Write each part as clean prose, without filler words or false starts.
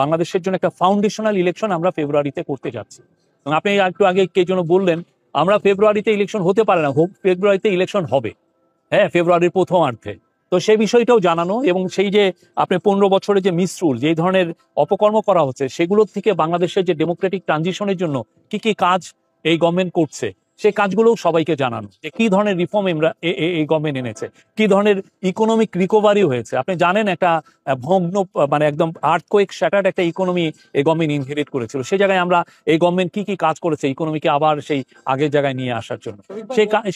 বাংলাদেশের জন্য একটা ফাউন্ডেশনাল ইলেকশন আমরা ফেব্রুয়ারিতে করতে যাচ্ছি। এবং আপনি একটু আগে কে জন্য বললেন আমরা ফেব্রুয়ারিতে ইলেকশন হতে পারে না, ফেব্রুয়ারিতে ইলেকশন হবে, হ্যাঁ, ফেব্রুয়ারির প্রথমার্ধে। তো সেই বিষয়টাও জানানো এবং সেই যে আপনি 15 বছরে যে মিসরুল, যে ধরনের অপকর্ম করা হচ্ছে, সেগুলোর থেকে বাংলাদেশের যে ডেমোক্রেটিক ট্রানজিশনের জন্য কি কি কাজ এই গভর্নমেন্ট করছে, সেই কাজগুলোও সবাইকে জানানো, যে কি ধরনের রিফর্ম আমরা এই গভর্নমেন্ট এনেছে, কি ধরনের ইকোনমিক রিকভারি হয়েছে। আপনি জানেন একটা ভগ্ন, মানে একদম আর্থকোয়েক শ্যাটার্ড একটা ইকোনমি এই গভর্নমেন্ট ইনহেরিট করেছিল। সেই জায়গায় আমরা এই গভর্নমেন্ট কি কি কাজ করেছে ইকোনমিকে আবার সেই আগের জায়গায় নিয়ে আসার জন্য,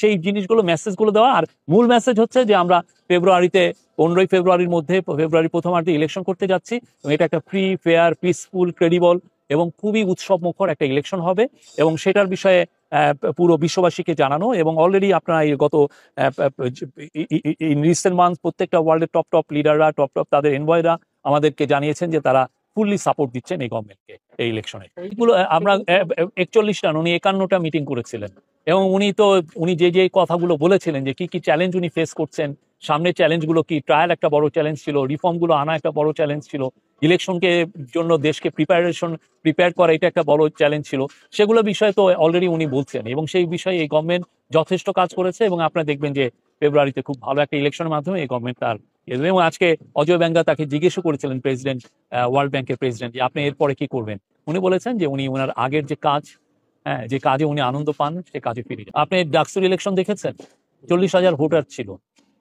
সেই জিনিসগুলো, মেসেজগুলো দেওয়া। আর মূল মেসেজ হচ্ছে যে আমরা ফেব্রুয়ারিতে 15 ফেব্রুয়ারির মধ্যে, ফেব্রুয়ারি প্রথমার্ধে ইলেকশন করতে যাচ্ছি এবং এটা একটা ফ্রি, ফেয়ার, পিসফুল, ক্রেডিবল এবং খুবই উৎসব মুখর একটা ইলেকশন হবে। এবং সেটার বিষয়ে পুরো বিশ্ববাসীকে জানানো। এবং অলরেডি আপনারা গত ইন রিসেন্ট মান্থ প্রত্যেকটা ওয়ার্ল্ডের টপ লিডাররা, টপ তাদের এনভয়রা আমাদেরকে জানিয়েছেন যে তারা ফুললি সাপোর্ট দিচ্ছেন এই গভর্নমেন্টকে এই ইলেকশনে। এইগুলো আমরা 41টা, উনি 51টা মিটিং করেছিলেন এবং উনি যে কথাগুলো বলেছিলেন, যে কি কি চ্যালেঞ্জ উনি ফেস করছেন, সামনের চ্যালেঞ্জগুলো কি, ট্রায়াল একটা বড় চ্যালেঞ্জ ছিল, রিফর্মগুলো আনা একটা বড় চ্যালেঞ্জ ছিল, ইলেকশনকে জন্য দেশকে প্রিপেয়ার করা এটা একটা বড় চ্যালেঞ্জ ছিল, সেগুলো বিষয়ে তো অলরেডি উনি বলছেন। এবং সেই বিষয়ে এই গভর্নমেন্ট যথেষ্ট কাজ করেছে এবং আপনারা দেখবেন যে ফেব্রুয়ারিতে খুব ভালো একটা ইলেকশনের মাধ্যমে এই গভর্নমেন্ট তার। এবং আজকে অজয় ব্যাঙ্গা তাকে জিজ্ঞেসও করেছিলেন প্রেসিডেন্ট, ওয়ার্ল্ড ব্যাংকের প্রেসিডেন্ট, যে আপনি এরপরে কি করবেন। উনি বলেছেন যে উনি ওনার আগের যে কাজ, হ্যাঁ, যে কাজে উনি আনন্দ পান, সে কাজে ফিরে যান। আপনি ডাকসুর ইলেকশন দেখেছেন, 40,000 ভোটার ছিল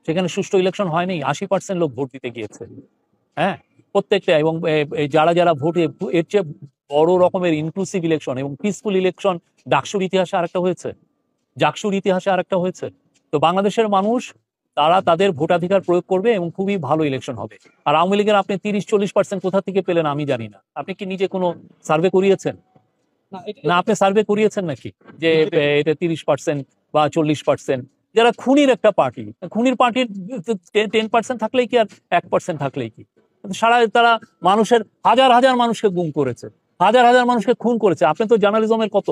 সেখানে, সুষ্ঠু ইলেকশন হয়নি, 80% লোক ভোট দিতে গিয়েছে, হ্যাঁ, প্রত্যেকটা। এবং যারা ভোটে, এর চেয়ে বড় রকমের ইনক্লুসিভ ইলেকশন এবং পিসফুল ইলেকশন ডাকসুর ইতিহাসে আরেকটা হয়েছে, জাকসুর ইতিহাসে আরেকটা হয়েছে। তো বাংলাদেশের মানুষ তারা তাদের ভোটাধিকার প্রয়োগ করবে এবং খুবই ভালো ইলেকশন হবে। আর আওয়ামী লীগের আপনি 30-40% কোথা থেকে পেলেন আমি জানি না। আপনি কি নিজে কোনো সার্ভে করিয়েছেন? না, আপনি সার্ভে করিয়েছেন নাকি যে এটা 30% বা 40%? যারা খুনির একটা পার্টি, খুনির পার্টির 10% থাকলেই কি আর 1% থাকলেই কি? তারা হাজার হাজার মানুষকে গুম করেছে, হাজার হাজার মানুষকে খুন করেছে। আপনি তো জার্নালিজমের কত